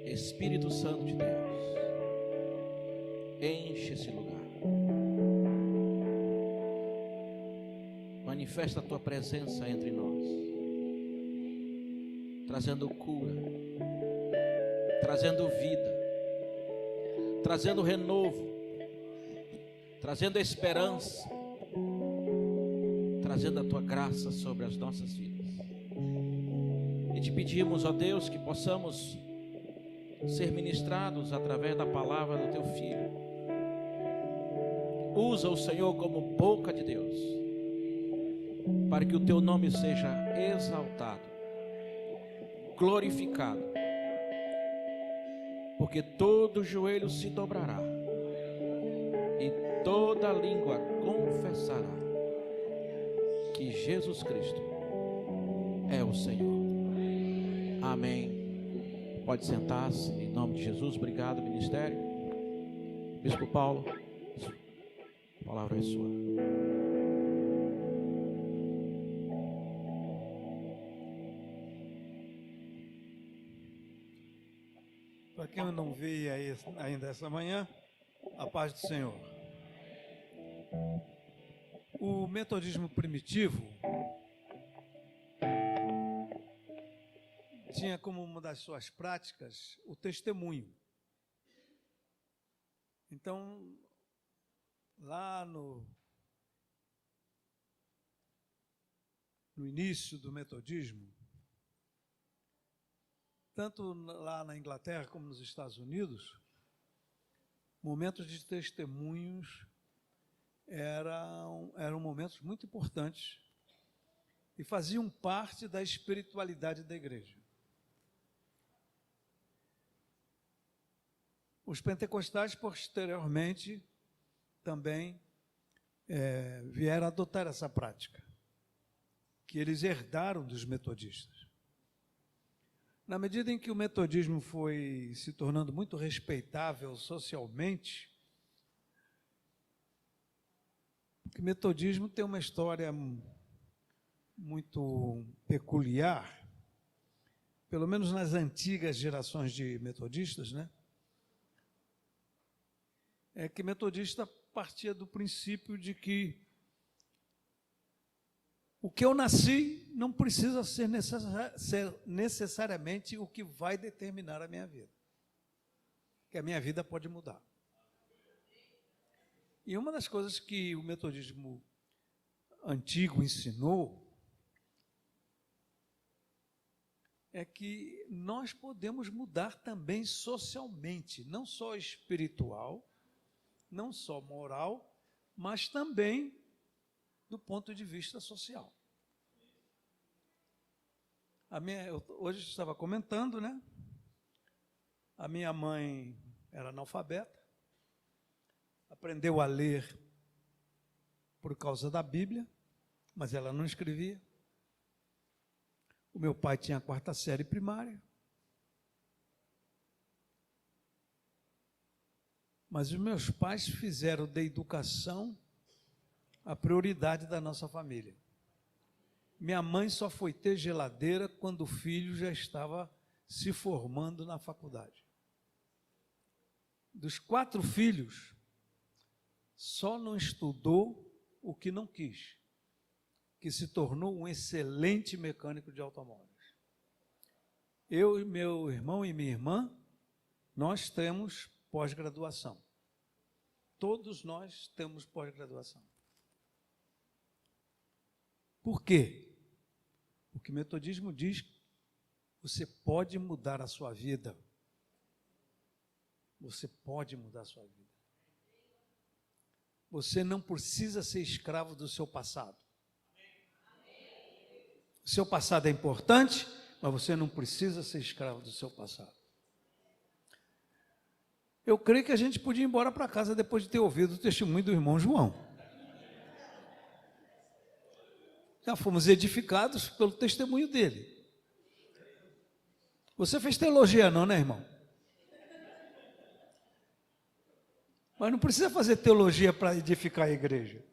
Espírito Santo de Deus, enche esse lugar. Manifesta a tua presença entre nós, trazendo cura, trazendo vida, trazendo renovo, trazendo esperança, trazendo a tua graça sobre as nossas vidas. E te pedimos, ó Deus, que possamos ser ministrados através da palavra do teu Filho. Usa o Senhor como boca de Deus, para que o teu nome seja exaltado, glorificado, porque todo joelho se dobrará e toda língua confessará que Jesus Cristo é o Senhor. Amém. Pode sentar-se em nome de Jesus. Obrigado, ministério. Bispo Paulo, a palavra é sua. Para quem eu não veio ainda essa manhã, a paz do Senhor. O metodismo primitivo tinha como uma das suas práticas o testemunho. Então, lá no início do metodismo, tanto lá na Inglaterra como nos Estados Unidos, momentos de testemunhos eram momentos muito importantes e faziam parte da espiritualidade da igreja. Os pentecostais, posteriormente, também vieram adotar essa prática, que eles herdaram dos metodistas. Na medida em que o metodismo foi se tornando muito respeitável socialmente, porque o metodismo tem uma história muito peculiar, pelo menos nas antigas gerações de metodistas, né? É que metodista partia do princípio de que o que eu nasci não precisa ser necessariamente o que vai determinar a minha vida. Que a minha vida pode mudar. E uma das coisas que o metodismo antigo ensinou é que nós podemos mudar também socialmente, não só espiritual, não só moral, mas também do ponto de vista social. Hoje eu estava comentando, né? A minha mãe era analfabeta, aprendeu a ler por causa da Bíblia, mas ela não escrevia. O meu pai tinha a 4ª série primária. Mas os meus pais fizeram da educação a prioridade da nossa família. Minha mãe só foi ter geladeira quando o filho já estava se formando na faculdade. Dos 4 filhos, só não estudou o que não quis, que se tornou um excelente mecânico de automóveis. Eu e meu irmão e minha irmã, nós temos pós-graduação. Todos nós temos pós-graduação. Por quê? Porque o metodismo diz que você pode mudar a sua vida. Você pode mudar a sua vida. Você não precisa ser escravo do seu passado. O seu passado é importante, mas você não precisa ser escravo do seu passado. Eu creio que a gente podia ir embora para casa depois de ter ouvido o testemunho do irmão João. Já fomos edificados pelo testemunho dele. Você fez teologia não, né, irmão? Mas não precisa fazer teologia para edificar a igreja.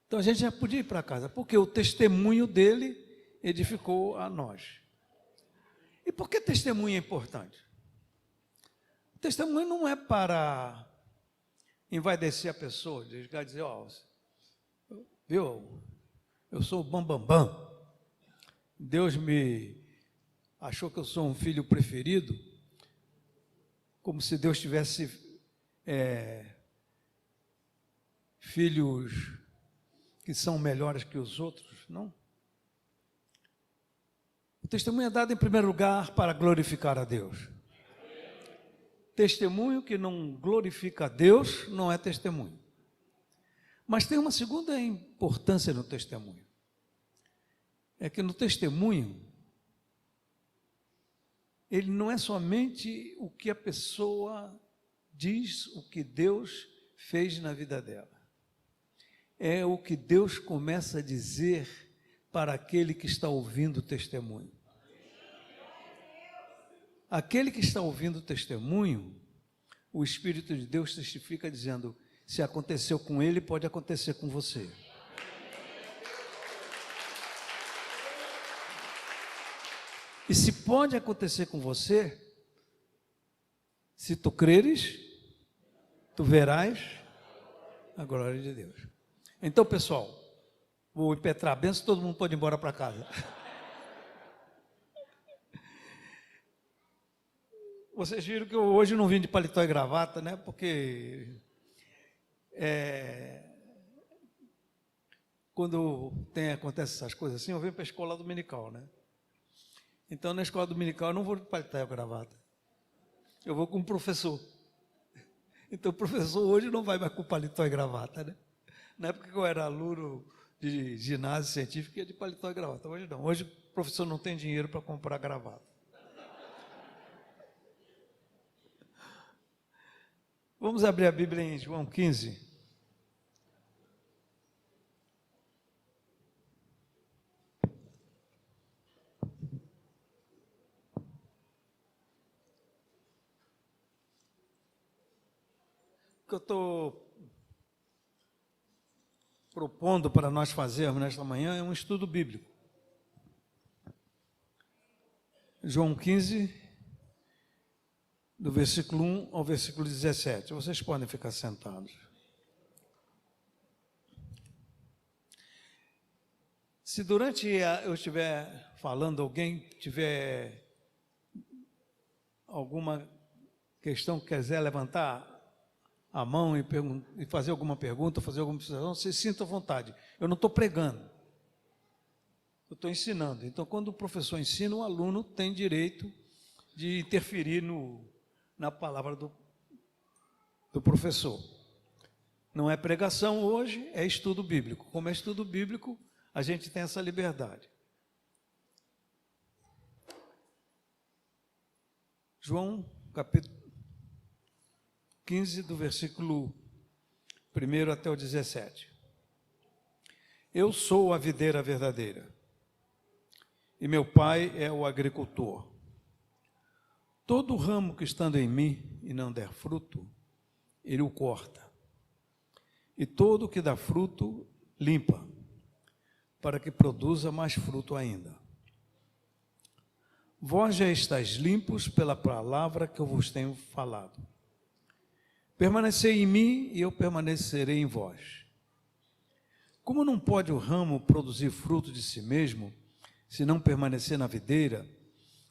Então a gente já podia ir para casa, porque o testemunho dele edificou a nós. E por que testemunho é importante? O testemunho não é para envaidecer a pessoa, dizer, ó, viu, eu sou o bambambam, Deus me achou que eu sou um filho preferido, como se Deus tivesse filhos que são melhores que os outros, não. O testemunho é dado em primeiro lugar para glorificar a Deus. Testemunho que não glorifica a Deus não é testemunho. Mas tem uma segunda importância no testemunho. É que no testemunho, ele não é somente o que a pessoa diz, o que Deus fez na vida dela. É o que Deus começa a dizer para aquele que está ouvindo o testemunho. Aquele que está ouvindo o testemunho, o Espírito de Deus testifica dizendo, se aconteceu com ele, pode acontecer com você. E se pode acontecer com você, se tu creres, tu verás a glória de Deus. Então, pessoal, vou impetrar a bênção, todo mundo pode ir embora para casa. Vocês viram que eu hoje não vim de paletó e gravata, né? Porque quando acontece essas coisas assim, eu venho para a escola dominical, né? Então, na escola dominical, eu não vou de paletó e gravata. Eu vou com o professor. Então, o professor hoje não vai mais com paletó e gravata, né? Na época que eu era aluno de ginásio científico, ia de paletó e gravata. Hoje não. Hoje o professor não tem dinheiro para comprar gravata. Vamos abrir a Bíblia em João 15. O que eu estou propondo para nós fazermos nesta manhã é um estudo bíblico. João 15, do versículo 1 ao versículo 17. Vocês podem ficar sentados. Se durante eu estiver falando, alguém tiver alguma questão que quiser levantar a mão e fazer alguma pergunta, fazer alguma observação, você sinta à vontade. Eu não estou pregando, eu estou ensinando. Então, quando o professor ensina, o aluno tem direito de interferir na palavra do professor. Não é pregação hoje, é estudo bíblico. Como é estudo bíblico, a gente tem essa liberdade. João, capítulo 15, do versículo 1 até o 17. Eu sou a videira verdadeira, e meu pai é o agricultor. Todo ramo que estando em mim e não der fruto, ele o corta. E todo que dá fruto, limpa, para que produza mais fruto ainda. Vós já estáis limpos pela palavra que eu vos tenho falado. Permanecei em mim e eu permanecerei em vós. Como não pode o ramo produzir fruto de si mesmo, se não permanecer na videira,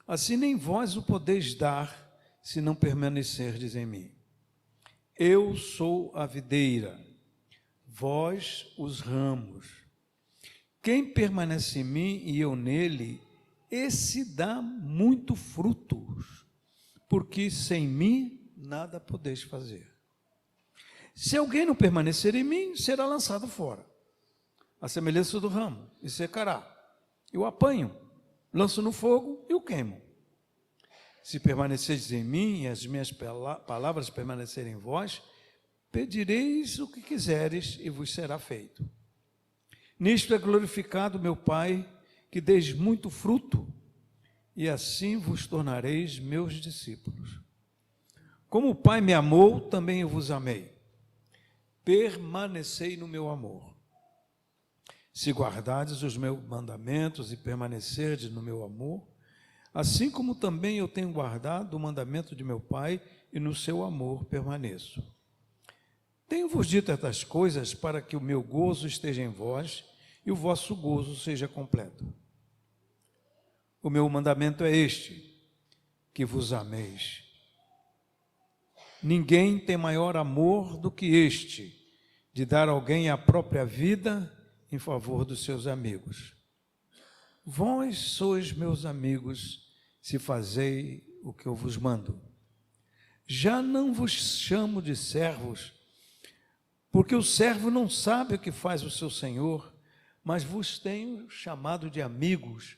assim nem vós o podeis dar, se não permanecerdes em mim. Eu sou a videira, vós os ramos. Quem permanece em mim e eu nele, esse dá muito frutos, porque sem mim nada podeis fazer. Se alguém não permanecer em mim, será lançado fora, a semelhança do ramo, e secará. Eu apanho, lanço no fogo e o queimo. Se permaneceres em mim e as minhas palavras permanecerem em vós, pedireis o que quiseres e vos será feito. Nisto é glorificado meu Pai, que deis muito fruto, e assim vos tornareis meus discípulos. Como o Pai me amou, também eu vos amei. Permanecei no meu amor. Se guardardes os meus mandamentos e permanecerdes no meu amor, assim como também eu tenho guardado o mandamento de meu Pai, e no seu amor permaneço. Tenho-vos dito estas coisas para que o meu gozo esteja em vós e o vosso gozo seja completo. O meu mandamento é este, que vos ameis. Ninguém tem maior amor do que este, de dar a alguém a própria vida em favor dos seus amigos. Vós sois meus amigos, se fazei o que eu vos mando. Já não vos chamo de servos, porque o servo não sabe o que faz o seu senhor, mas vos tenho chamado de amigos,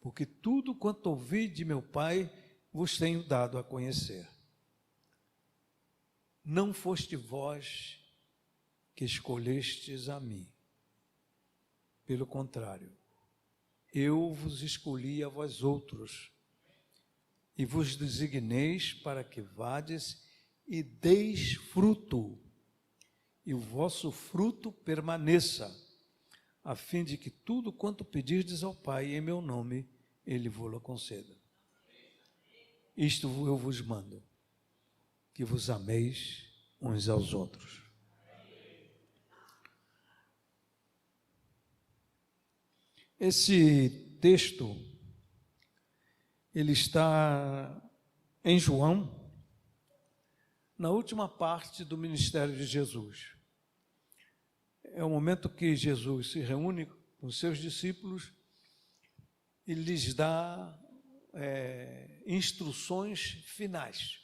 porque tudo quanto ouvi de meu Pai vos tenho dado a conhecer. Não foste vós que escolhestes a mim. Pelo contrário, eu vos escolhi a vós outros, e vos designeis para que vades e deis fruto, e o vosso fruto permaneça, a fim de que tudo quanto pedirdes ao Pai em meu nome, Ele vos conceda. Isto eu vos mando, que vos ameis uns aos outros. Esse texto, ele está em João, na última parte do ministério de Jesus. É o momento que Jesus se reúne com os seus discípulos e lhes dá instruções finais.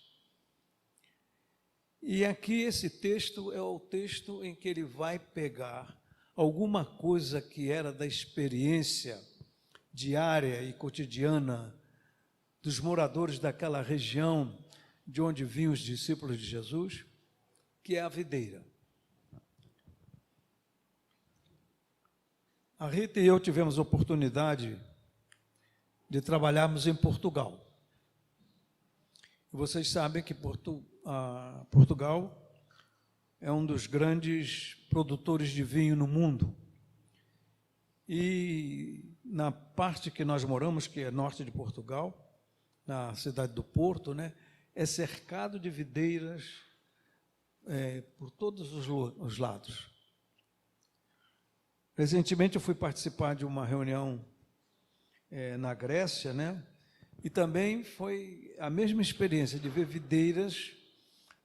E aqui esse texto é o texto em que ele vai pegar alguma coisa que era da experiência diária e cotidiana dos moradores daquela região de onde vinham os discípulos de Jesus, que é a videira. A Rita e eu tivemos a oportunidade de trabalharmos em Portugal. E vocês sabem que Portugal é um dos grandes produtores de vinho no mundo. E na parte que nós moramos, que é norte de Portugal, na cidade do Porto, né, é cercado de videiras por todos os lados. Recentemente eu fui participar de uma reunião na Grécia, né, e também foi a mesma experiência de ver videiras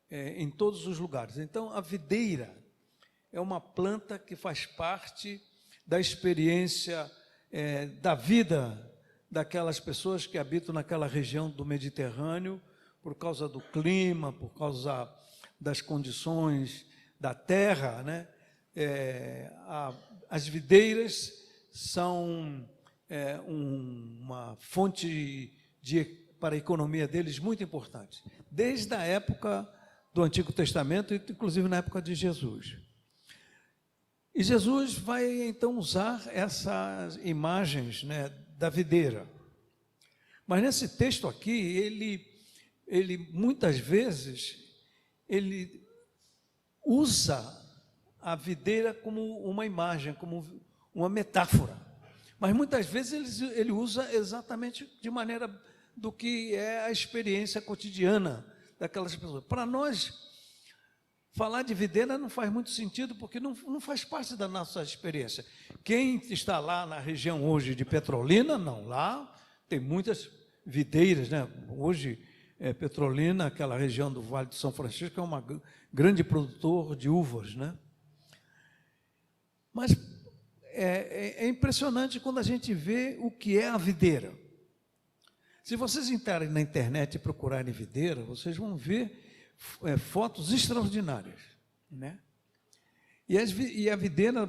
em todos os lugares. Então, a videira é uma planta que faz parte da experiência da vida daquelas pessoas que habitam naquela região do Mediterrâneo, por causa do clima, por causa das condições da terra, né? As videiras são uma fonte para a economia deles muito importante, desde a época do Antigo Testamento, inclusive na época de Jesus. E Jesus vai então usar essas imagens, né, da videira. Mas nesse texto aqui, ele muitas vezes, ele usa a videira como uma imagem, como uma metáfora. Mas muitas vezes ele usa exatamente de maneira do que é a experiência cotidiana daquelas pessoas. Para nós, falar de videira não faz muito sentido, porque não faz parte da nossa experiência. Quem está lá na região hoje de Petrolina, não, lá tem muitas videiras, né? Hoje, Petrolina, aquela região do Vale do São Francisco, é uma grande produtor de uvas, né? Mas é impressionante quando a gente vê o que é a videira. Se vocês entrarem na internet e procurarem videira, vocês vão ver fotos extraordinárias, né? E a videira,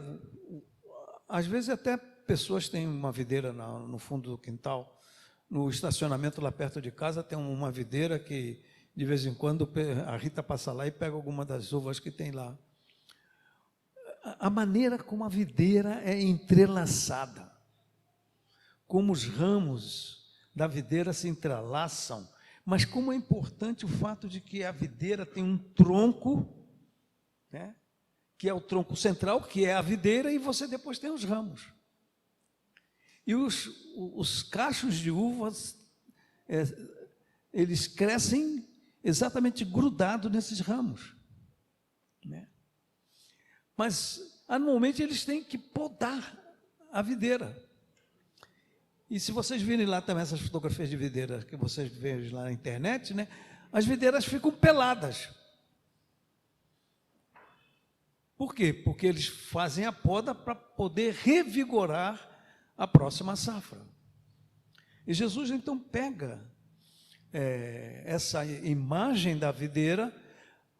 às vezes até pessoas têm uma videira no fundo do quintal, no estacionamento lá perto de casa tem uma videira que de vez em quando a Rita passa lá e pega alguma das uvas que tem lá. A maneira como a videira é entrelaçada, como os ramos da videira se entrelaçam, mas como é importante o fato de que a videira tem um tronco, né, que é o tronco central, que é a videira, e você depois tem os ramos. E os cachos de uvas eles crescem exatamente grudados nesses ramos, né? Mas, anualmente, eles têm que podar a videira. E se vocês virem lá também essas fotografias de videira que vocês veem lá na internet, né? As videiras ficam peladas. Por quê? Porque eles fazem a poda para poder revigorar a próxima safra. E Jesus então pega essa imagem da videira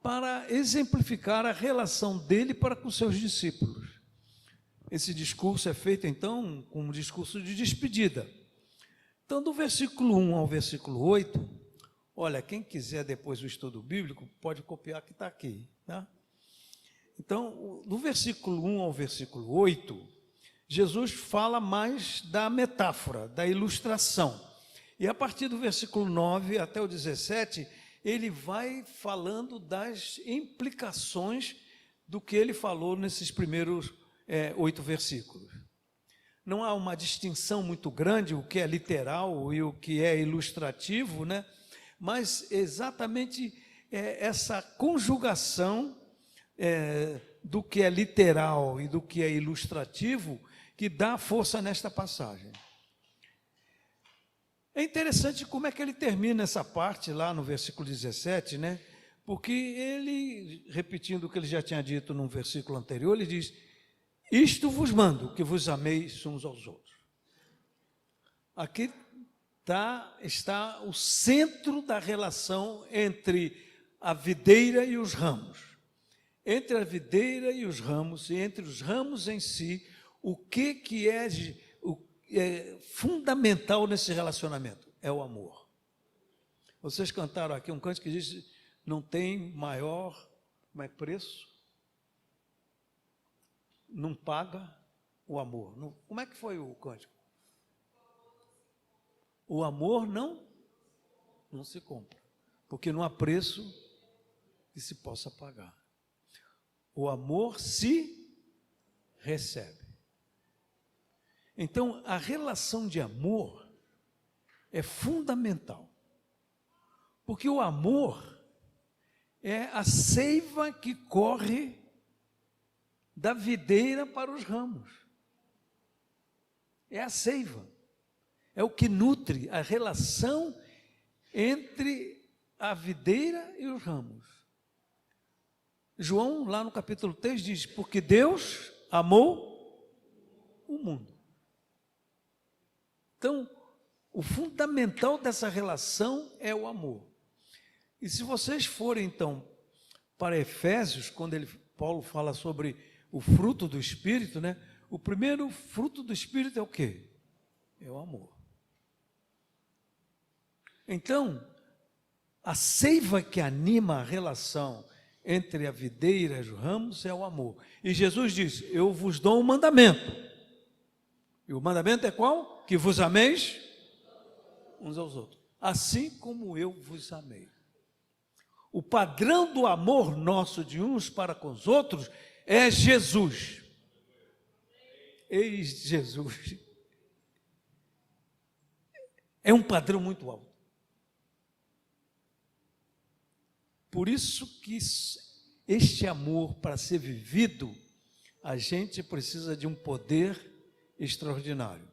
para exemplificar a relação dele para com seus discípulos. Esse discurso é feito então com um discurso de despedida. Então, do versículo 1 ao versículo 8, olha, quem quiser depois o estudo bíblico, pode copiar que está aqui, tá? Então, do versículo 1 ao versículo 8, Jesus fala mais da metáfora, da ilustração. E a partir do versículo 9 até o 17, ele vai falando das implicações do que ele falou nesses primeiros 8 versículos. Não há uma distinção muito grande, o que é literal e o que é ilustrativo, né? Mas exatamente essa conjugação do que é literal e do que é ilustrativo que dá força nesta passagem. É interessante como é que ele termina essa parte lá no versículo 17, né? Porque ele, repetindo o que ele já tinha dito no versículo anterior, ele diz: isto vos mando, que vos ameis uns aos outros. Aqui está o centro da relação entre a videira e os ramos. Entre a videira e os ramos, e entre os ramos em si, o que é fundamental nesse relacionamento? É o amor. Vocês cantaram aqui um cântico que diz: não tem maior preço, não paga o amor. Como é que foi o cântico? O amor não se compra, porque não há preço que se possa pagar. O amor se recebe. Então, a relação de amor é fundamental, porque o amor é a seiva que corre da videira para os ramos. É a seiva, é o que nutre a relação entre a videira e os ramos. João, lá no capítulo 3, diz: porque Deus amou o mundo. Então, o fundamental dessa relação é o amor. E se vocês forem, então, para Efésios, quando Paulo fala sobre o fruto do Espírito, né? O primeiro fruto do Espírito é o quê? É o amor. Então, a seiva que anima a relação entre a videira e os ramos é o amor. E Jesus diz: eu vos dou um mandamento. E o mandamento é qual? Que vos ameis uns aos outros, assim como eu vos amei. O padrão do amor nosso de uns para com os outros é Jesus. Eis Jesus. É um padrão muito alto. Por isso que este amor, para ser vivido, a gente precisa de um poder extraordinário,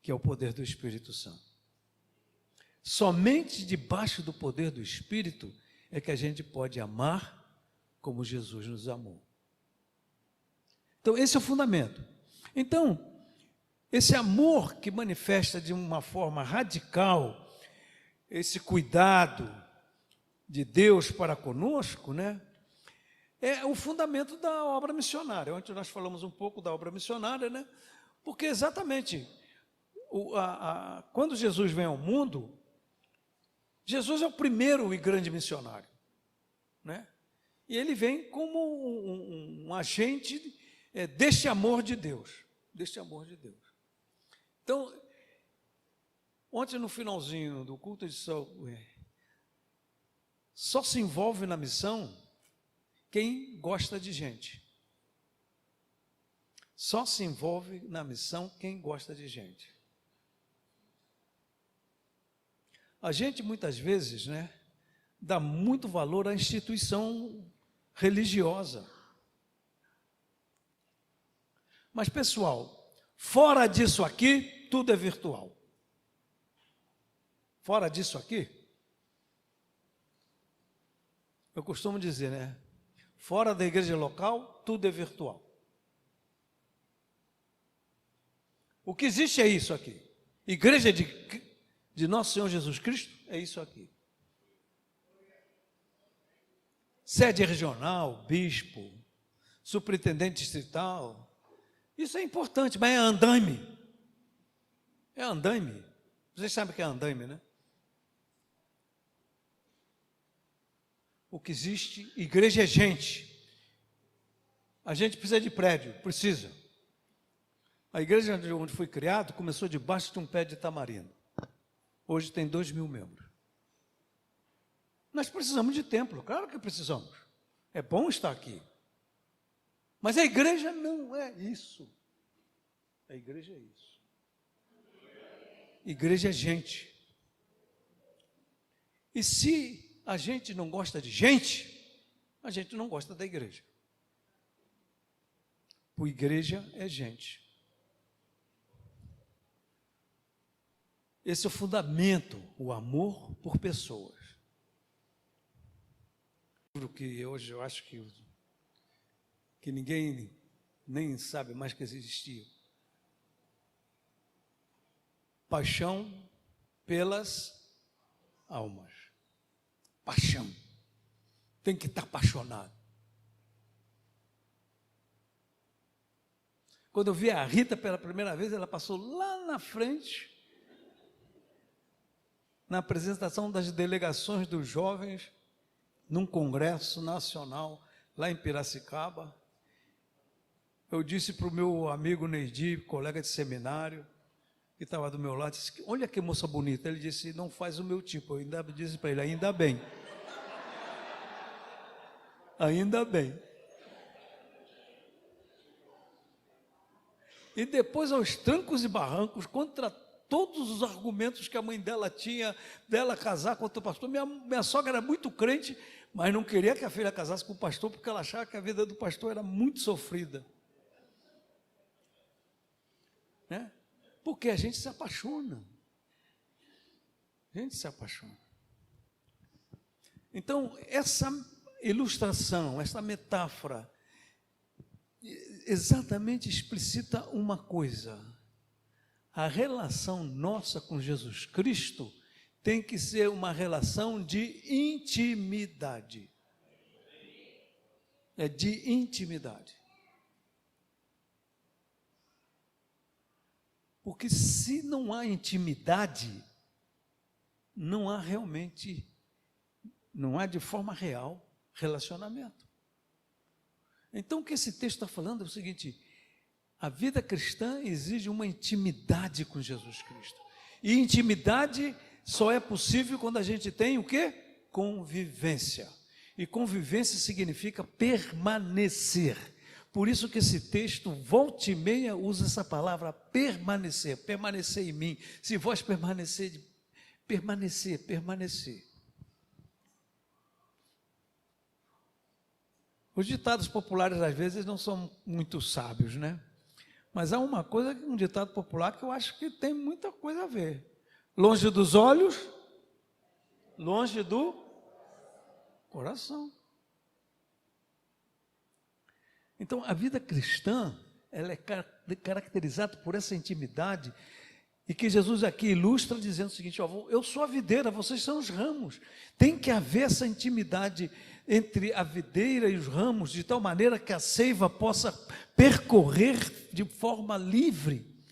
que é o poder do Espírito Santo. Somente debaixo do poder do Espírito é que a gente pode amar como Jesus nos amou. Então, esse é o fundamento. Então, esse amor que manifesta de uma forma radical, esse cuidado de Deus para conosco, né? É o fundamento da obra missionária. Ontem nós falamos um pouco da obra missionária, né? Porque exatamente, quando Jesus vem ao mundo, Jesus é o primeiro e grande missionário, né? E ele vem como um agente deste amor de Deus, Então, ontem no finalzinho do culto, eu disse: só se envolve na missão quem gosta de gente. Só se envolve na missão quem gosta de gente. A gente muitas vezes, dá muito valor à instituição religiosa. Mas, pessoal, fora disso aqui, tudo é virtual. Fora disso aqui, eu costumo dizer, fora da igreja local, tudo é virtual. O que existe é isso aqui. Igreja de Nosso Senhor Jesus Cristo é isso aqui. Sede regional, bispo, superintendente distrital, isso é importante, mas é andaime. É andaime. Vocês sabem o que é andaime, né? O que existe, igreja é gente. A gente precisa de prédio, precisa. A igreja onde fui criado começou debaixo de um pé de tamarindo. Hoje tem 2.000 membros. Nós precisamos de templo, claro que precisamos. É bom estar aqui. Mas a igreja não é isso. A igreja é isso. Igreja é gente. E se a gente não gosta de gente, a gente não gosta da igreja. Porque igreja é gente. Esse é o fundamento, o amor por pessoas. Que hoje eu acho que ninguém nem sabe mais que existia. Paixão pelas almas. Paixão. Tem que estar apaixonado. Quando eu vi a Rita pela primeira vez, ela passou lá na frente, na apresentação das delegações dos jovens, num congresso nacional, lá em Piracicaba. Eu disse para o meu amigo Neidi, colega de seminário, que estava do meu lado, disse, olha que moça bonita. Ele disse, não faz o meu tipo. Eu ainda disse para ele, ainda bem. Ainda bem. E depois, aos trancos e barrancos, contra todos os argumentos que a mãe dela tinha, dela casar com outro pastor, minha sogra era muito crente, mas não queria que a filha casasse com o pastor, porque ela achava que a vida do pastor era muito sofrida. Porque a gente se apaixona. A gente se apaixona. Então, essa ilustração, essa metáfora, exatamente explicita uma coisa. A relação nossa com Jesus Cristo tem que ser uma relação de intimidade. É de intimidade. Porque se não há intimidade, não há realmente, não há de forma real relacionamento. Então o que esse texto está falando é o seguinte: a vida cristã exige uma intimidade com Jesus Cristo. E intimidade só é possível quando a gente tem o quê? Convivência. E convivência significa permanecer. Por isso que esse texto, volta e meia, usa essa palavra permanecer. Permanecer em mim. Se vós permanecer. Os ditados populares, às vezes, não são muito sábios, né? Mas há uma coisa, um ditado popular, que eu acho que tem muita coisa a ver. Longe dos olhos, longe do coração. Então, a vida cristã, ela é caracterizada por essa intimidade, e que Jesus aqui ilustra dizendo o seguinte: ó, eu sou a videira, vocês são os ramos. Tem que haver essa intimidade entre a videira e os ramos, de tal maneira que a seiva possa percorrer de forma livre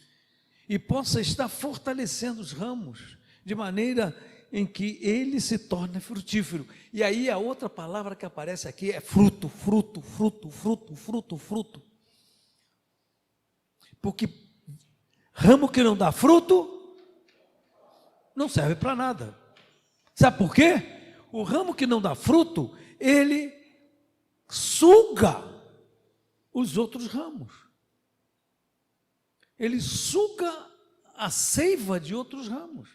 e possa estar fortalecendo os ramos, de maneira em que ele se torne frutífero. E aí a outra palavra que aparece aqui é fruto. Porque ramo que não dá fruto não serve para nada. Sabe por quê? O ramo que não dá fruto, ele suga os outros ramos. Ele suga a seiva de outros ramos.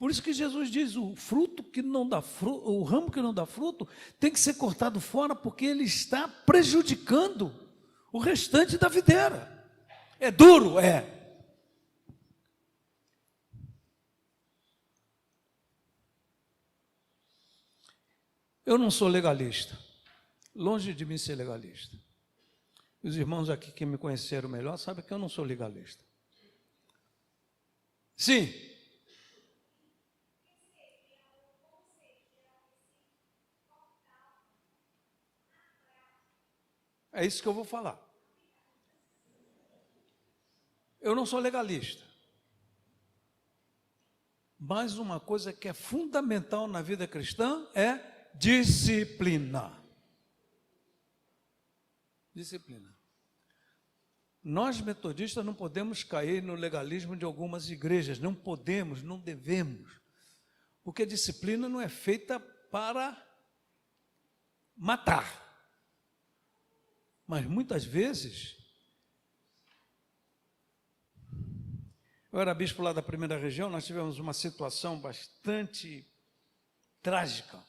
Por isso que Jesus diz, o fruto que não dá fruto, o ramo que não dá fruto, tem que ser cortado fora, porque ele está prejudicando o restante da videira. É duro? É. Eu não sou legalista, longe de mim ser legalista. Os irmãos aqui que me conheceram melhor sabem que eu não sou legalista. Sim. É isso que eu vou falar. Eu não sou legalista. Mas uma coisa que é fundamental na vida cristã é disciplina. Disciplina. Nós metodistas não podemos cair no legalismo de algumas igrejas. Não podemos, não devemos. Porque a disciplina não é feita para matar. Mas muitas vezes, eu era bispo lá da primeira região, nós tivemos uma situação bastante trágica,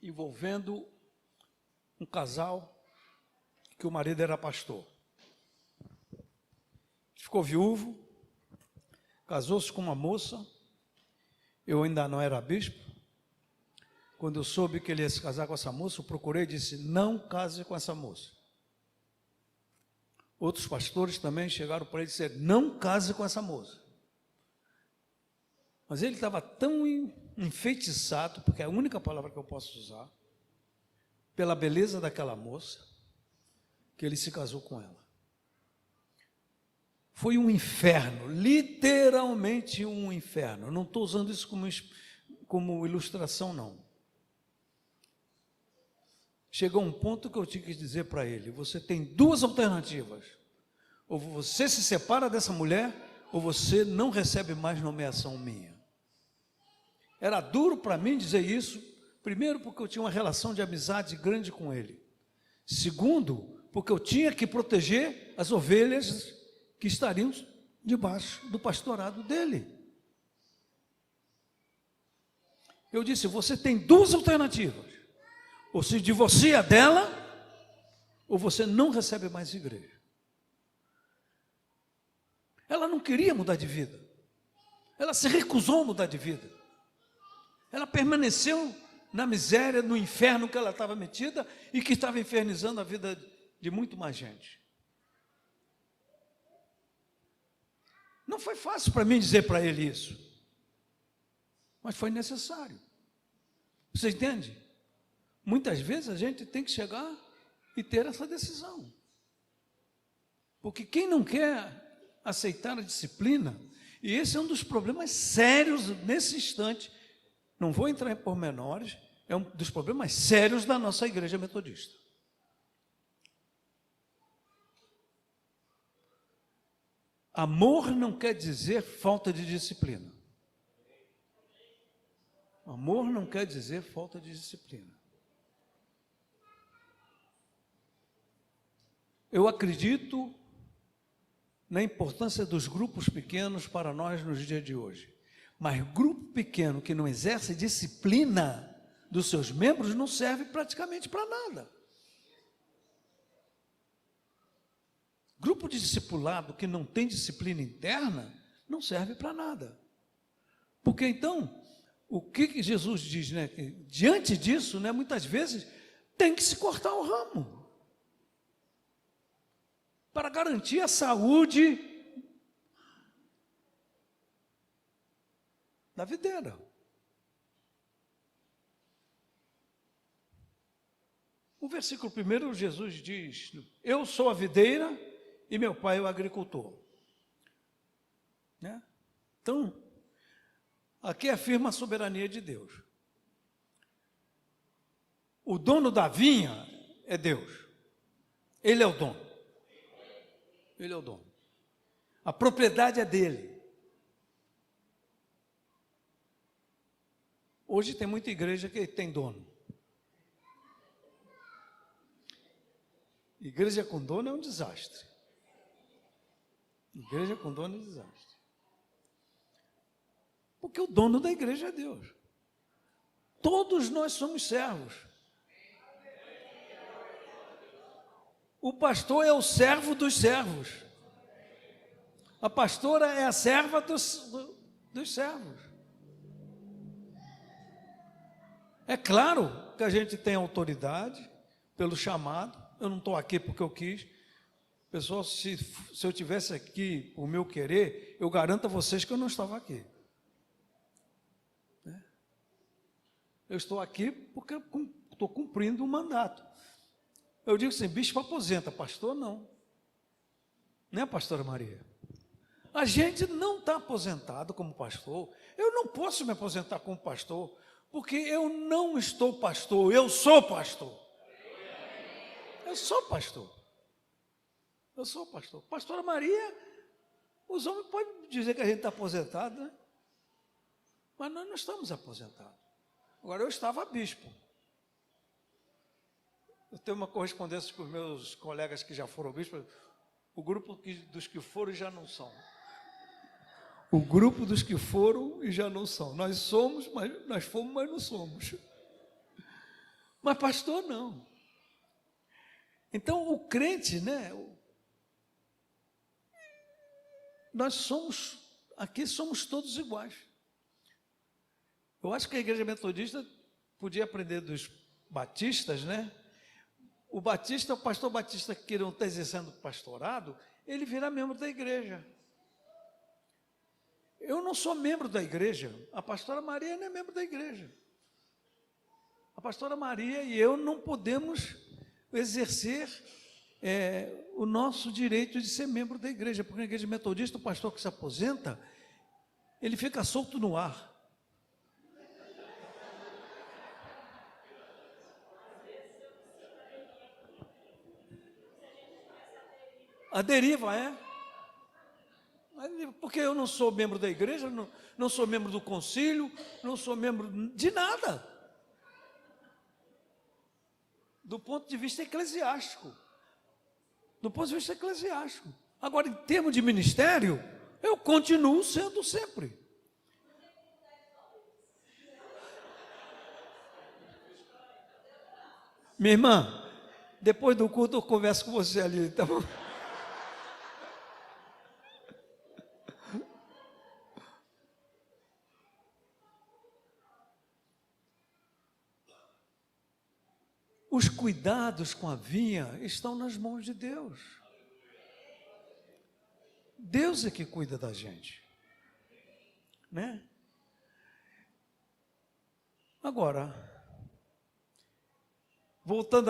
envolvendo um casal que o marido era pastor. Ficou viúvo, casou-se com uma moça, eu ainda não era bispo. Quando eu soube que ele ia se casar com essa moça, eu procurei e disse, não case com essa moça. Outros pastores também chegaram para ele e disseram, não case com essa moça. Mas ele estava tão enfeitiçado, porque é a única palavra que eu posso usar, pela beleza daquela moça, que ele se casou com ela. Foi um inferno, literalmente um inferno. Eu não estou usando isso como ilustração, não. Chegou um ponto que eu tinha que dizer para ele, você tem duas alternativas. Ou você se separa dessa mulher, ou você não recebe mais nomeação minha. Era duro para mim dizer isso, primeiro porque eu tinha uma relação de amizade grande com ele. Segundo, porque eu tinha que proteger as ovelhas que estariam debaixo do pastorado dele. Eu disse, você tem duas alternativas. Ou se divorcia dela, ou você não recebe mais igreja. Ela não queria mudar de vida. Ela se recusou a mudar de vida. Ela permaneceu na miséria, no inferno que ela estava metida e que estava infernizando a vida de muito mais gente. Não foi fácil para mim dizer para ele isso, mas foi necessário. Você entende? Muitas vezes a gente tem que chegar e ter essa decisão. Porque quem não quer aceitar a disciplina, e esse é um dos problemas sérios nesse instante, não vou entrar em pormenores, é um dos problemas sérios da nossa igreja metodista. Amor não quer dizer falta de disciplina. Amor não quer dizer falta de disciplina. Eu acredito na importância dos grupos pequenos para nós nos dias de hoje. Mas grupo pequeno que não exerce disciplina dos seus membros não serve praticamente para nada. Grupo de discipulado que não tem disciplina interna não serve para nada. Porque então, o que Jesus diz, né? Que diante disso, né, muitas vezes, tem que se cortar o ramo. Para garantir a saúde da videira. O versículo 1, Jesus diz, eu sou a videira e meu pai é o agricultor. Né? Então, aqui afirma a soberania de Deus. O dono da vinha é Deus. Ele é o dono. Ele é o dono. A propriedade é dele. Hoje tem muita igreja que tem dono. Igreja com dono é um desastre. Igreja com dono de desastre. Porque o dono da igreja é Deus. Todos nós somos servos. O pastor é o servo dos servos. A pastora é a serva dos servos. É claro que a gente tem autoridade pelo chamado. Eu não estou aqui porque eu quis. Pessoal, se eu tivesse aqui por meu querer, eu garanto a vocês que eu não estava aqui. Eu estou aqui porque estou cumprindo um mandato. Eu digo assim, bispo aposenta, pastor não. Né, pastora Maria? A gente não está aposentado como pastor. Eu não posso me aposentar como pastor, porque eu não estou pastor, eu sou pastor. Eu sou pastor. Eu sou pastor. Pastora Maria, os homens podem dizer que a gente está aposentado, né? Mas nós não estamos aposentados. Agora, eu estava bispo. Eu tenho uma correspondência com os meus colegas que já foram bispos. O grupo dos que foram já não são. O grupo dos que foram e já não são. Nós somos, mas nós fomos, mas não somos. Mas pastor, não. Então, o crente, né? Nós somos, aqui somos todos iguais. Eu acho que a igreja metodista podia aprender dos batistas, né? O pastor batista que não está exercendo pastorado, ele virá membro da igreja. Eu não sou membro da igreja, a pastora Maria não é membro da igreja. A pastora Maria e eu não podemos exercer o nosso direito de ser membro da igreja, porque na igreja metodista, o pastor que se aposenta, ele fica solto no ar. A deriva é. Porque eu não sou membro da igreja, não sou membro do concílio, não sou membro de nada. Do ponto de vista eclesiástico. Do ponto de vista eclesiástico. Agora, em termos de ministério, eu continuo sendo sempre. Minha irmã, depois do culto eu converso com você ali, tá bom? Os cuidados com a vinha estão nas mãos de Deus. Deus é que cuida da gente, né? Agora, voltando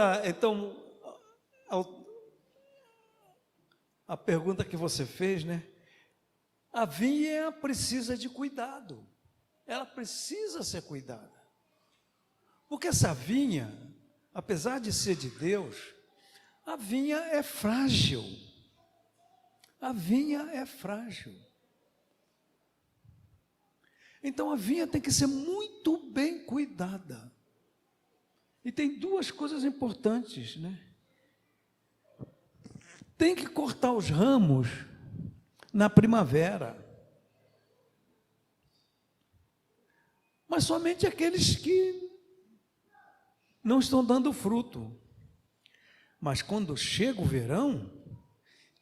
a pergunta que você fez, né? A vinha precisa de cuidado. Ela precisa ser cuidada. Porque essa vinha, apesar de ser de Deus, a vinha é frágil. A vinha é frágil. Então a vinha tem que ser muito bem cuidada. E tem duas coisas importantes, né? Tem que cortar os ramos na primavera. Mas somente aqueles que não estão dando fruto. Mas quando chega o verão,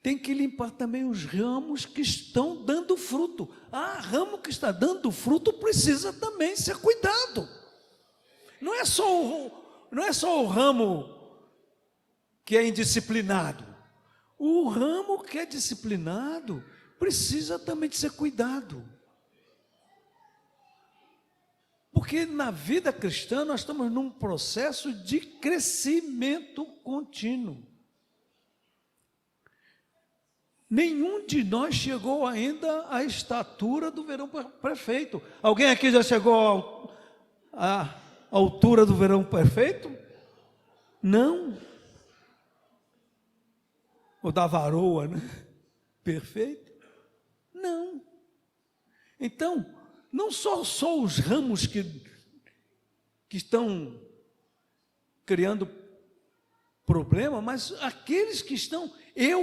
tem que limpar também os ramos que estão dando fruto. Ramo que está dando fruto precisa também ser cuidado. Não é só o ramo que é indisciplinado. O ramo que é disciplinado precisa também de ser cuidado. Porque na vida cristã nós estamos num processo de crescimento contínuo. Nenhum de nós chegou ainda à estatura do verão perfeito. Alguém aqui já chegou à altura do verão perfeito? Não. Ou da varoa, né? Perfeito? Não. Então, não só os ramos que estão criando problema, mas aqueles que estão,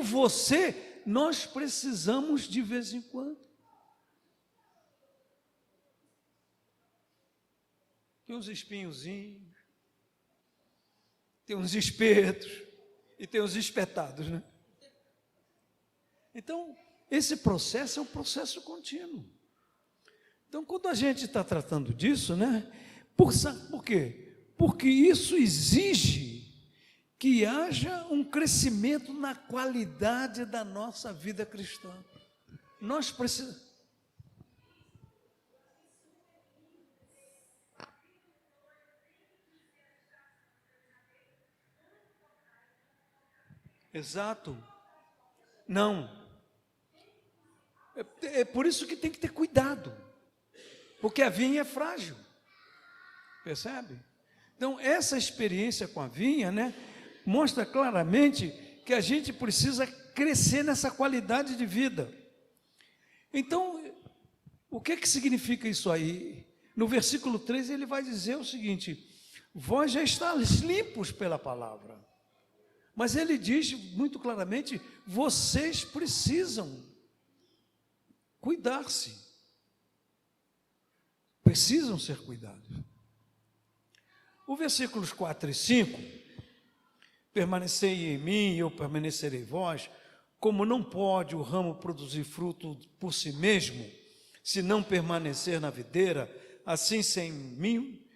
você, nós precisamos de vez em quando. Tem uns espinhozinhos, tem uns espetos e tem uns espetados, né? Então, esse processo é um processo contínuo. Então, quando a gente está tratando disso, né? Por quê? Porque isso exige que haja um crescimento na qualidade da nossa vida cristã. Nós precisamos. Exato. Não. É por isso que tem que ter cuidado. Porque a vinha é frágil. Percebe? Então, essa experiência com a vinha, né, mostra claramente que a gente precisa crescer nessa qualidade de vida. Então, o que significa isso aí? No versículo 3, ele vai dizer o seguinte: vós já estáis limpos pela palavra. Mas ele diz muito claramente: vocês precisam cuidar-se. Precisam ser cuidados. O versículos 4 e 5, permanecei em mim e eu permanecerei em vós, como não pode o ramo produzir fruto por si mesmo, se não permanecer na videira, assim sem mim,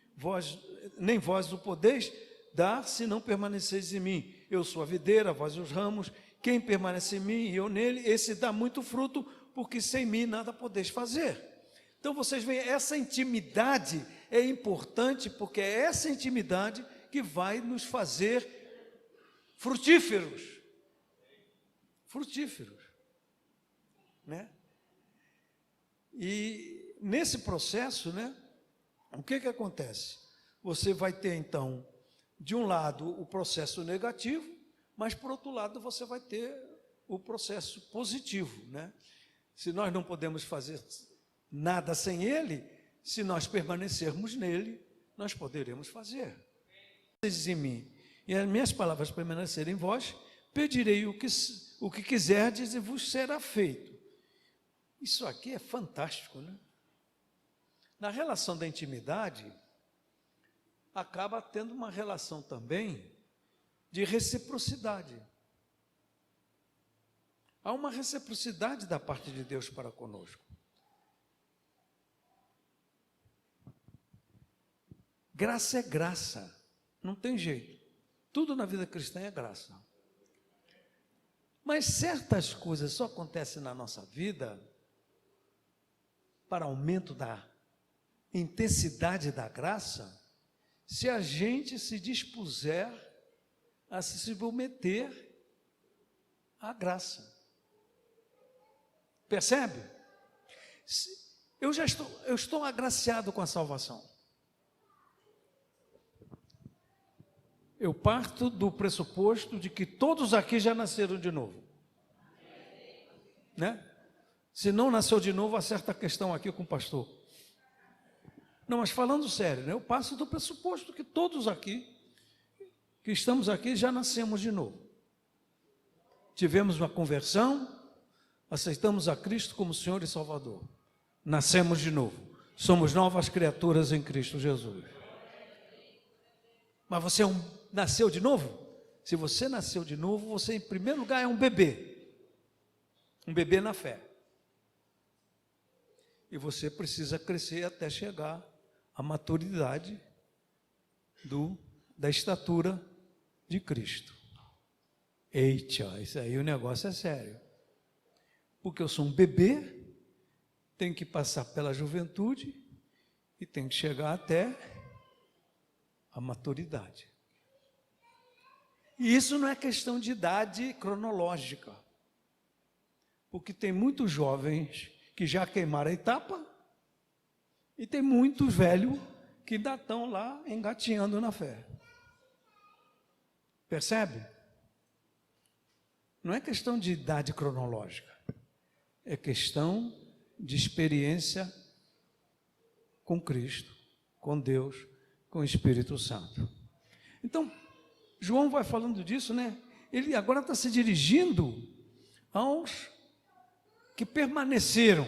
nem vós o podeis dar, se não permaneceis em mim. Eu sou a videira, vós os ramos, quem permanece em mim e eu nele, esse dá muito fruto, porque sem mim nada podeis fazer. Então vocês veem, essa intimidade é importante, porque é essa intimidade que vai nos fazer frutíferos. Frutíferos, né? E nesse processo, né, o que acontece? Você vai ter então, de um lado, o processo negativo, mas por outro lado você vai ter o processo positivo, né? Se nós não podemos fazer nada sem ele, se nós permanecermos nele, nós poderemos fazer. Vocês em mim, e as minhas palavras permanecerem em vós, pedirei o que quiserdes e vos será feito. Isso aqui é fantástico, né? Na relação da intimidade, acaba tendo uma relação também de reciprocidade. Há uma reciprocidade da parte de Deus para conosco. Graça é graça, não tem jeito. Tudo na vida cristã é graça. Mas certas coisas só acontecem na nossa vida para aumento da intensidade da graça, se a gente se dispuser a se submeter à graça. Percebe? Eu estou agraciado com a salvação. Eu parto do pressuposto de que todos aqui já nasceram de novo, né? Se não nasceu de novo, acerta a questão aqui com o pastor. Não, mas falando sério, né? Eu passo do pressuposto que todos aqui, que estamos aqui, já nascemos de novo. Tivemos uma conversão, aceitamos a Cristo como Senhor e Salvador. Nascemos de novo. Somos novas criaturas em Cristo Jesus. Mas você nasceu de novo? Se você nasceu de novo, você em primeiro lugar é um bebê. Um bebê na fé. E você precisa crescer até chegar à maturidade da estatura de Cristo. Eita, isso aí o negócio é sério. Porque eu sou um bebê, tenho que passar pela juventude e tenho que chegar até a maturidade. E isso não é questão de idade cronológica, porque tem muitos jovens que já queimaram a etapa e tem muitos velhos que ainda estão lá engatinhando na fé. Percebe? Não é questão de idade cronológica, é questão de experiência com Cristo, com Deus, com o Espírito Santo. Então, João vai falando disso, né? Ele agora está se dirigindo Há uns que permaneceram.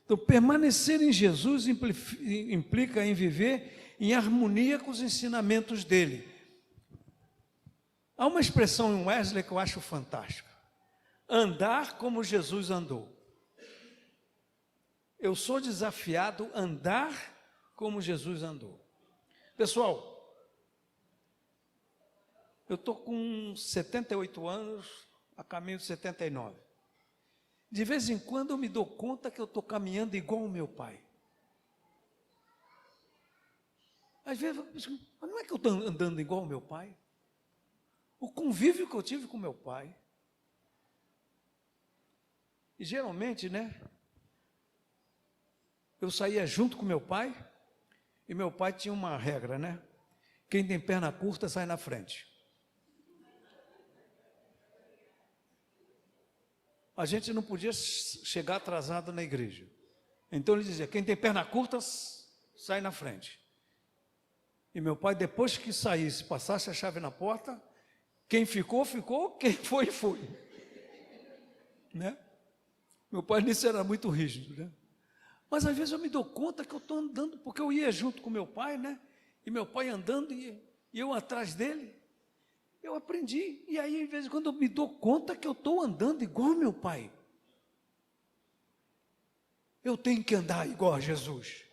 Então, permanecer em Jesus implica em viver em harmonia com os ensinamentos dele. Há uma expressão em Wesley que eu acho fantástica: andar como Jesus andou. Eu sou desafiado a andar como Jesus andou. Pessoal, eu estou com 78 anos, a caminho de 79. De vez em quando eu me dou conta que eu estou caminhando igual ao meu pai. Às vezes eu penso, mas não é que eu estou andando igual ao meu pai? O convívio que eu tive com meu pai. E geralmente, né? Eu saía junto com meu pai, e meu pai tinha uma regra, né? Quem tem perna curta sai na frente. A gente não podia chegar atrasado na igreja. Então ele dizia, quem tem perna curta sai na frente. E meu pai, depois que saísse, passasse a chave na porta, quem ficou, ficou, quem foi, foi. Né? Meu pai nisso era muito rígido, né? Mas às vezes eu me dou conta que eu estou andando, porque eu ia junto com meu pai, né? E meu pai andando e eu atrás dele. Eu aprendi. E aí, às vezes, quando eu me dou conta que eu estou andando igual ao meu pai, eu tenho que andar igual a Jesus.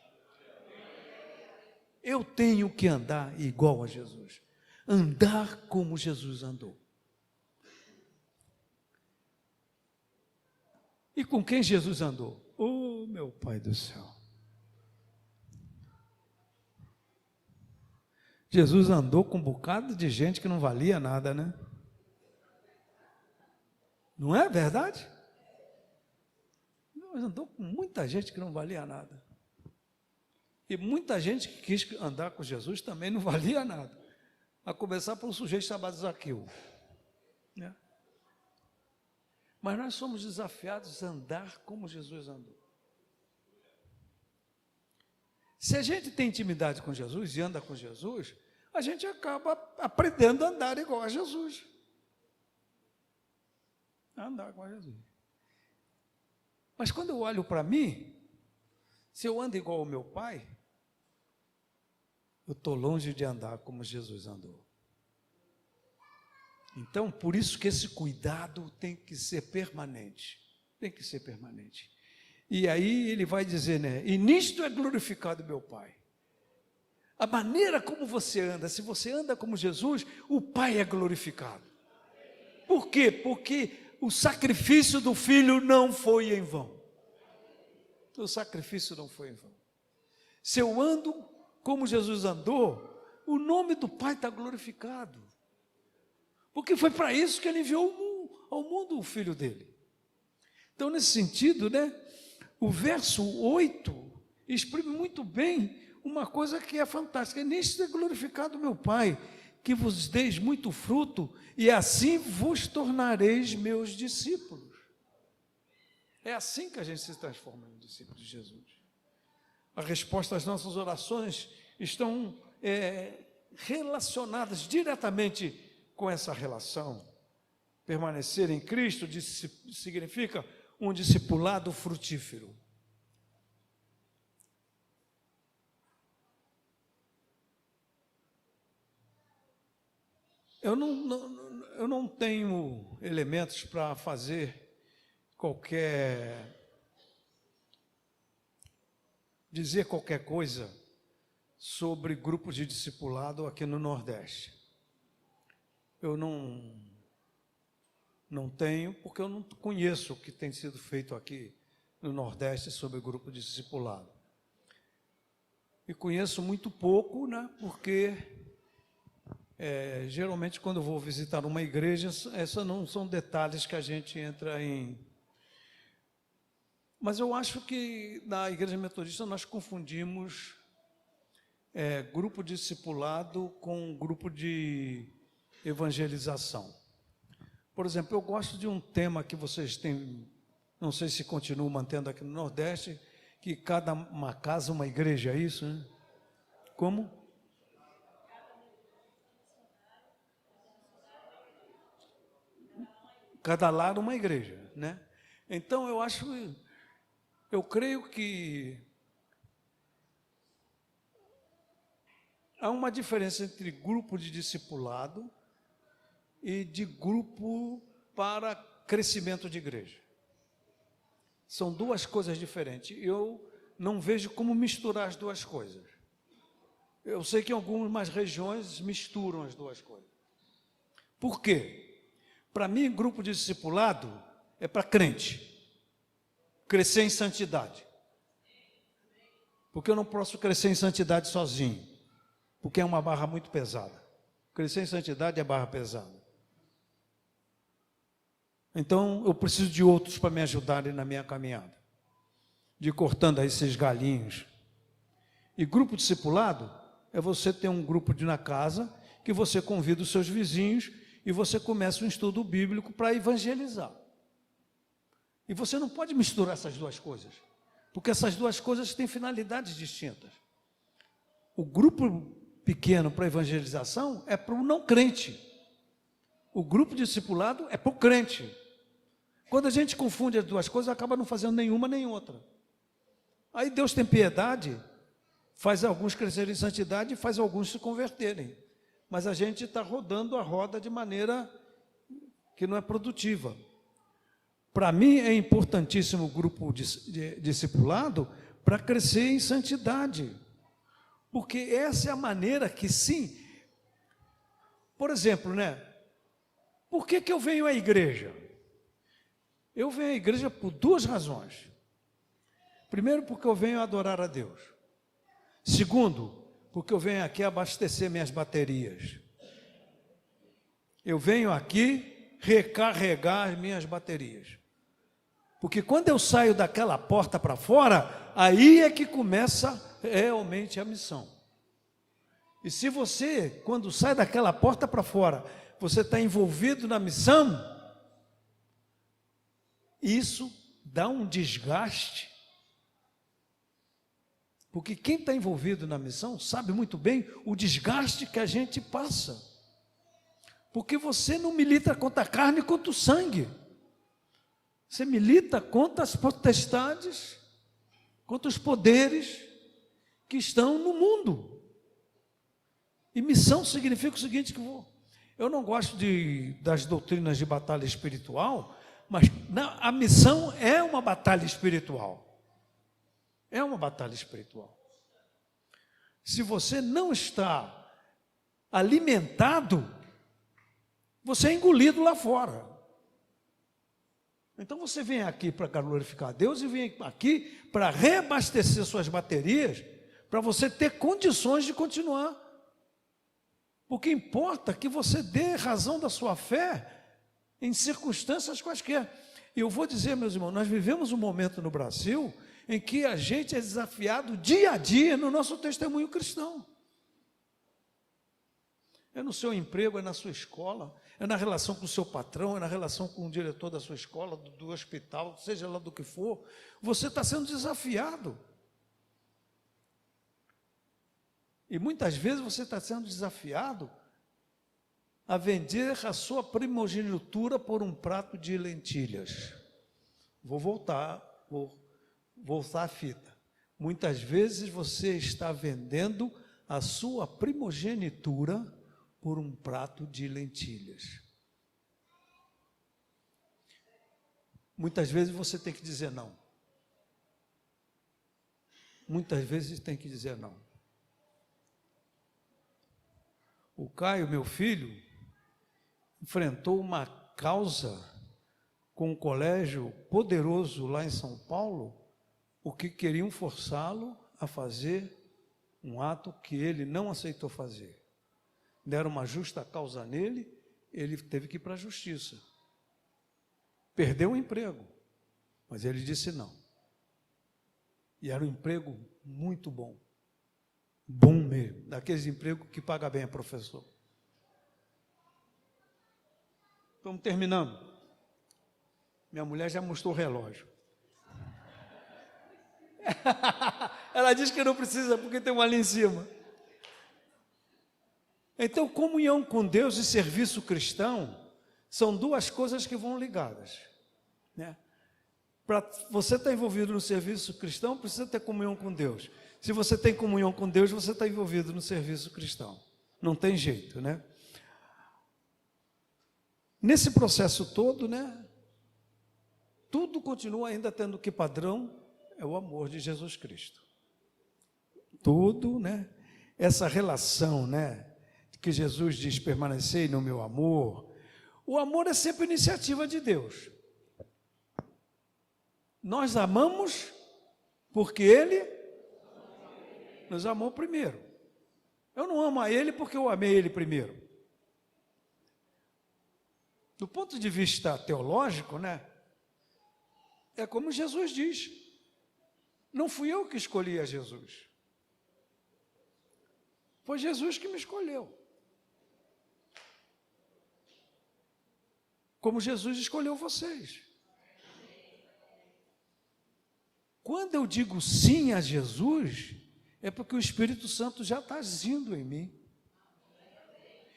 Eu tenho que andar igual a Jesus. Andar como Jesus andou. E com quem Jesus andou? Oh, meu Pai do céu. Jesus andou com um bocado de gente que não valia nada, né? Não é verdade? Mas andou com muita gente que não valia nada. E muita gente que quis andar com Jesus também não valia nada. A começar por um sujeito chamado Zaqueu. Né? Mas nós somos desafiados a andar como Jesus andou. Se a gente tem intimidade com Jesus e anda com Jesus, a gente acaba aprendendo a andar igual a Jesus. Andar igual a Jesus. Mas quando eu olho para mim, se eu ando igual ao meu pai, eu estou longe de andar como Jesus andou. Então, por isso que esse cuidado tem que ser permanente. Tem que ser permanente. E aí ele vai dizer, né? E nisto é glorificado meu Pai. A maneira como você anda, se você anda como Jesus, o Pai é glorificado. Por quê? Porque o sacrifício do Filho não foi em vão. O sacrifício não foi em vão. Se eu ando como Jesus andou, o nome do Pai está glorificado. Porque foi para isso que ele enviou ao mundo o Filho dele. Então, nesse sentido, né? O verso 8 exprime muito bem uma coisa que é fantástica. Nisto é glorificado meu Pai, que vos deis muito fruto, e assim vos tornareis meus discípulos. É assim que a gente se transforma em discípulo de Jesus. A resposta às nossas orações estão relacionadas diretamente com essa relação. Permanecer em Cristo significa um discipulado frutífero. Eu não tenho elementos para fazer dizer qualquer coisa sobre grupos de discipulado aqui no Nordeste. Eu não tenho, porque eu não conheço o que tem sido feito aqui no Nordeste sobre grupo de discipulado. E conheço muito pouco, né, porque geralmente quando eu vou visitar uma igreja, esses não são detalhes que a gente entra em. Mas eu acho que na Igreja Metodista nós confundimos grupo de discipulado com grupo de evangelização. Por exemplo, eu gosto de um tema que vocês têm, não sei se continuam mantendo aqui no Nordeste, que cada uma casa, uma igreja, é isso, né? Como? cada lado uma igreja, né? Então eu creio que há uma diferença entre grupo de discipulado e de grupo para crescimento de igreja. São duas coisas diferentes. Eu não vejo como misturar as duas coisas. Eu sei que em algumas regiões misturam as duas coisas. Por quê? Para mim, grupo de discipulado é para crente crescer em santidade. Porque eu não posso crescer em santidade sozinho, porque é uma barra muito pesada. Crescer em santidade é barra pesada. Então, eu preciso de outros para me ajudarem na minha caminhada, de ir cortando aí esses galinhos. E grupo discipulado é você ter um grupo na casa, que você convida os seus vizinhos e você começa um estudo bíblico para evangelizar. E você não pode misturar essas duas coisas, porque essas duas coisas têm finalidades distintas. O grupo pequeno para evangelização é para o não crente. O grupo discipulado é para o crente. Quando a gente confunde as duas coisas, acaba não fazendo nenhuma nem outra. Aí Deus tem piedade, faz alguns crescerem em santidade e faz alguns se converterem. Mas a gente está rodando a roda de maneira que não é produtiva. Para mim é importantíssimo o grupo de discipulado para crescer em santidade. Porque essa é a maneira que sim. Por exemplo, né? Por que eu venho à igreja? Eu venho à igreja por duas razões. Primeiro, porque eu venho adorar a Deus. Segundo, porque eu venho aqui abastecer minhas baterias. Eu venho aqui recarregar as minhas baterias. Porque quando eu saio daquela porta para fora, aí é que começa realmente a missão. E se você, quando sai daquela porta para fora, você está envolvido na missão, isso dá um desgaste. Porque quem está envolvido na missão sabe muito bem o desgaste que a gente passa. Porque você não milita contra a carne e contra o sangue. Você milita contra as potestades, contra os poderes que estão no mundo. E missão significa o seguinte, que eu não gosto das doutrinas de batalha espiritual, mas a missão é uma batalha espiritual. É uma batalha espiritual. Se você não está alimentado, você é engolido lá fora. Então você vem aqui para glorificar a Deus e vem aqui para reabastecer suas baterias, para você ter condições de continuar. O que importa é que você dê razão da sua fé em circunstâncias quaisquer. E eu vou dizer, meus irmãos, nós vivemos um momento no Brasil em que a gente é desafiado dia a dia no nosso testemunho cristão. É no seu emprego, é na sua escola, é na relação com o seu patrão, é na relação com o diretor da sua escola, do hospital, seja lá do que for. Você está sendo desafiado. E muitas vezes você está sendo desafiado a vender a sua primogenitura por um prato de lentilhas. Vou voltar a fita. Muitas vezes você está vendendo a sua primogenitura por um prato de lentilhas. Muitas vezes você tem que dizer não. Muitas vezes tem que dizer não. O Caio, meu filho, enfrentou uma causa com um colégio poderoso lá em São Paulo, porque queriam forçá-lo a fazer um ato que ele não aceitou fazer. Deram uma justa causa nele, ele teve que ir para a justiça. Perdeu o emprego, mas ele disse não. E era um emprego muito bom. Bom mesmo, daqueles empregos que paga bem a professor. Estamos terminando. Minha mulher já mostrou o relógio. Ela diz que não precisa porque tem uma ali em cima. Então, comunhão com Deus e serviço cristão São duas coisas que vão ligadas, né? Para você estar envolvido no serviço cristão, precisa ter comunhão com Deus. Se você tem comunhão com Deus, você está envolvido no serviço cristão. Não tem jeito, né? Nesse processo todo, né? Tudo continua ainda tendo que padrão é o amor de Jesus Cristo. Tudo, né? Essa relação, né? Que Jesus diz, permanecei no meu amor. O amor é sempre iniciativa de Deus. Nós amamos porque Ele nos amou primeiro. Eu não amo a Ele porque eu amei Ele primeiro. Do ponto de vista teológico, né? É como Jesus diz. Não fui eu que escolhi a Jesus. Foi Jesus que me escolheu. Como Jesus escolheu vocês. Quando eu digo sim a Jesus, é porque o Espírito Santo já está agindo em mim.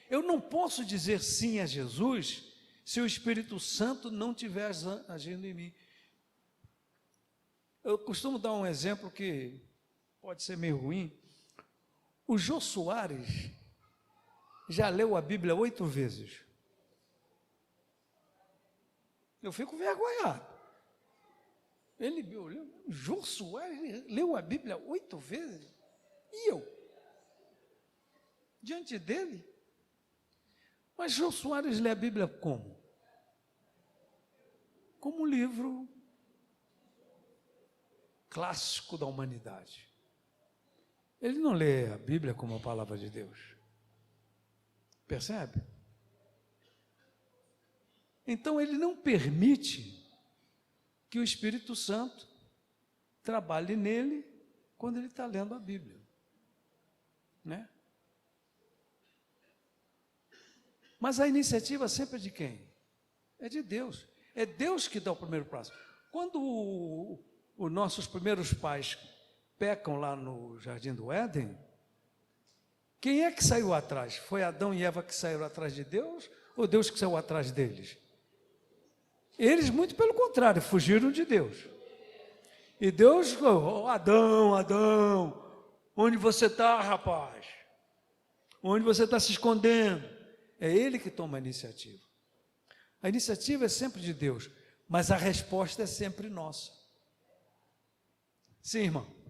Eu não posso dizer sim a Jesus se o Espírito Santo não estiver agindo em mim. Eu costumo dar um exemplo que pode ser meio ruim. O Jô Soares já leu a Bíblia 8 vezes. Eu fico vergonhado. O Jô Soares leu a Bíblia 8 vezes? E eu? Diante dele? Mas Jô Soares lê a Bíblia como? Como um livro clássico da humanidade. Ele não lê a Bíblia como a palavra de Deus. Percebe? Então ele não permite que o Espírito Santo trabalhe nele quando ele está lendo a Bíblia, né? Mas a iniciativa sempre é de quem? É de Deus. É Deus que dá o primeiro passo. Quando os nossos primeiros pais pecam lá no Jardim do Éden, quem é que saiu atrás? Foi Adão e Eva que saíram atrás de Deus ou Deus que saiu atrás deles? Eles, muito pelo contrário, fugiram de Deus. E Deus, Adão, Adão, onde você está, rapaz? Onde você está se escondendo? É Ele que toma a iniciativa. A iniciativa é sempre de Deus, mas a resposta é sempre nossa. Sim, irmão.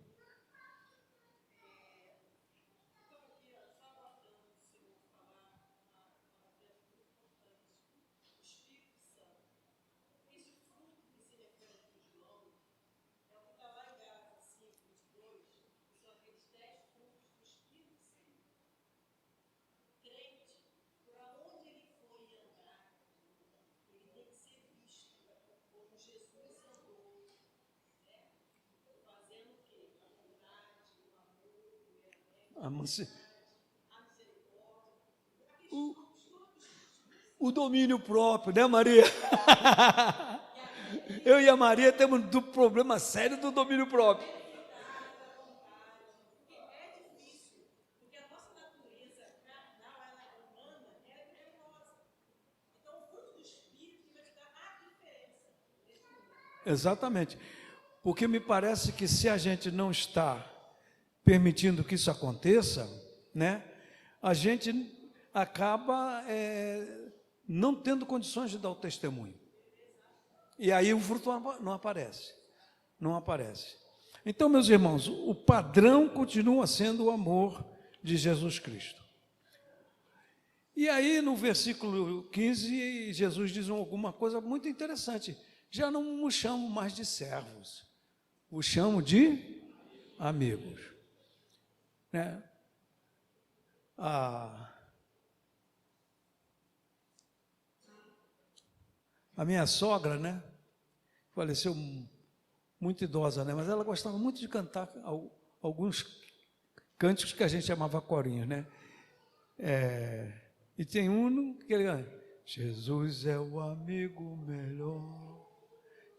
O domínio próprio, né, Maria? Eu e a Maria temos um problema sério do domínio próprio. Porque a nossa natureza carnal, ela é humana, ela é preciosa. Então, o fruto do Espírito vai te dar a diferença. Exatamente. Porque me parece que se a gente não está permitindo que isso aconteça, né, a gente acaba não tendo condições de dar o testemunho. E aí o fruto não aparece. Não aparece. Então, meus irmãos, o padrão continua sendo o amor de Jesus Cristo. E aí, no versículo 15, Jesus diz alguma coisa muito interessante. Já não os chamo mais de servos, os chamo de amigos. Né? A minha sogra, né, faleceu muito idosa, né, mas ela gostava muito de cantar alguns cânticos que a gente chamava corinhos, né? E tem um que ele canta: Jesus é o amigo melhor,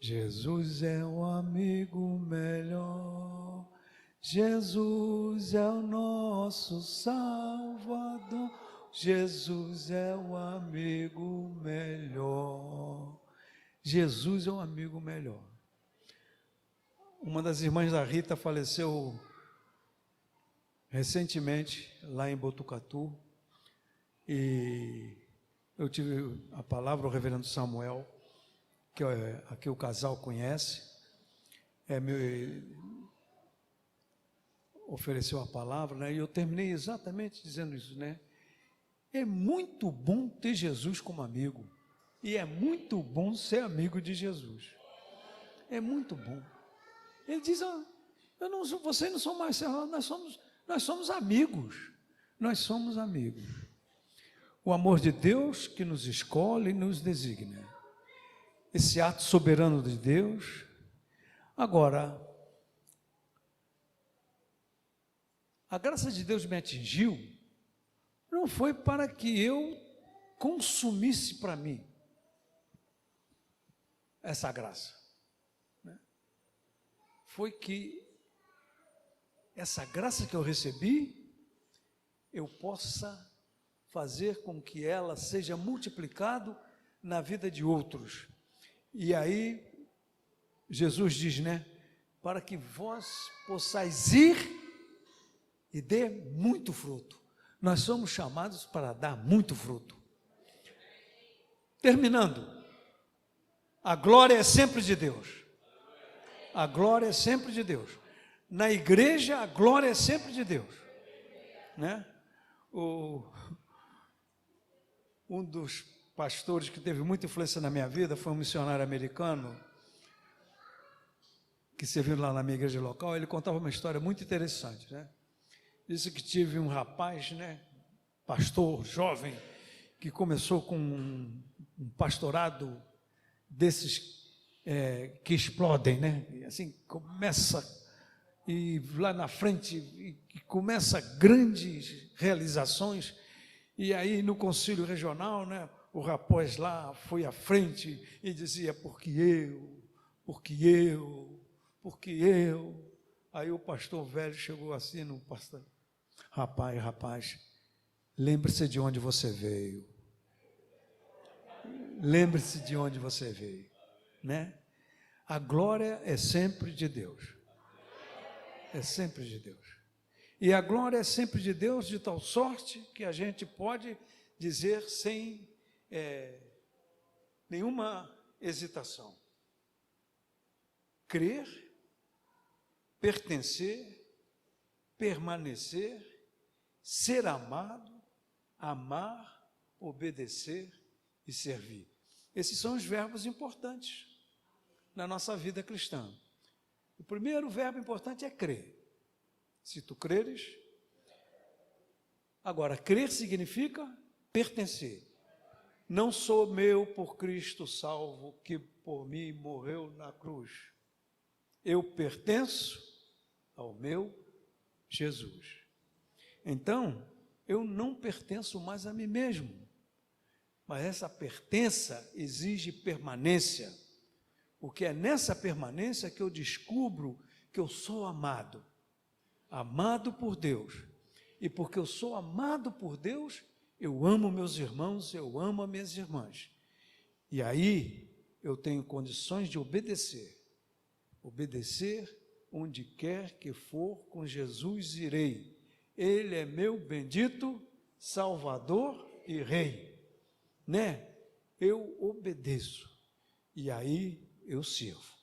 Jesus é o amigo melhor, Jesus é o nosso Salvador, Jesus é o amigo melhor. Jesus é um amigo melhor. Uma das irmãs da Rita faleceu recentemente lá em Botucatu e eu tive a palavra, o reverendo Samuel, que aqui o casal conhece, me ofereceu a palavra, né? E eu terminei exatamente dizendo isso, né? É muito bom ter Jesus como amigo e é muito bom ser amigo de Jesus. É muito bom. Ele diz: vocês não são mais servos, nós somos amigos. Nós somos amigos. O amor de Deus que nos escolhe e nos designa. Esse ato soberano de Deus. Agora, a graça de Deus me atingiu, não foi para que eu consumisse para mim essa graça. Foi que essa graça que eu recebi, eu possa fazer com que ela seja multiplicada na vida de outros. E aí, Jesus diz, né? Para que vós possais ir e dê muito fruto. Nós somos chamados para dar muito fruto. Terminando, a glória é sempre de Deus. A glória é sempre de Deus. Na igreja, a glória é sempre de Deus. Né? Um dos pastores que teve muita influência na minha vida foi um missionário americano que serviu lá na minha igreja local. Ele contava uma história muito interessante, né? Disse que tive um rapaz, né, pastor jovem, que começou com um pastorado desses que explodem, né? E assim começa e lá na frente e começa grandes realizações. E aí no concílio regional, né, o rapaz lá foi à frente e dizia: porque eu. Aí o pastor velho chegou assim no pastor: rapaz, lembre-se de onde você veio. Lembre-se de onde você veio, né? A glória é sempre de Deus. É sempre de Deus. E a glória é sempre de Deus, de tal sorte que a gente pode dizer sem nenhuma hesitação: crer, pertencer, permanecer, ser amado, amar, obedecer e servir. Esses são os verbos importantes na nossa vida cristã. O primeiro verbo importante é crer. Se tu creres. Agora, crer significa pertencer. Não sou meu por Cristo salvo, que por mim morreu na cruz. Eu pertenço ao meu Jesus. Então, eu não pertenço mais a mim mesmo. Mas essa pertença exige permanência. Porque é nessa permanência que eu descubro que eu sou amado. Amado por Deus. E porque eu sou amado por Deus, eu amo meus irmãos, eu amo as minhas irmãs. E aí eu tenho condições de obedecer. Obedecer onde quer que for, com Jesus irei. Ele é meu bendito Salvador e Rei. Né? Eu obedeço. E aí eu sirvo.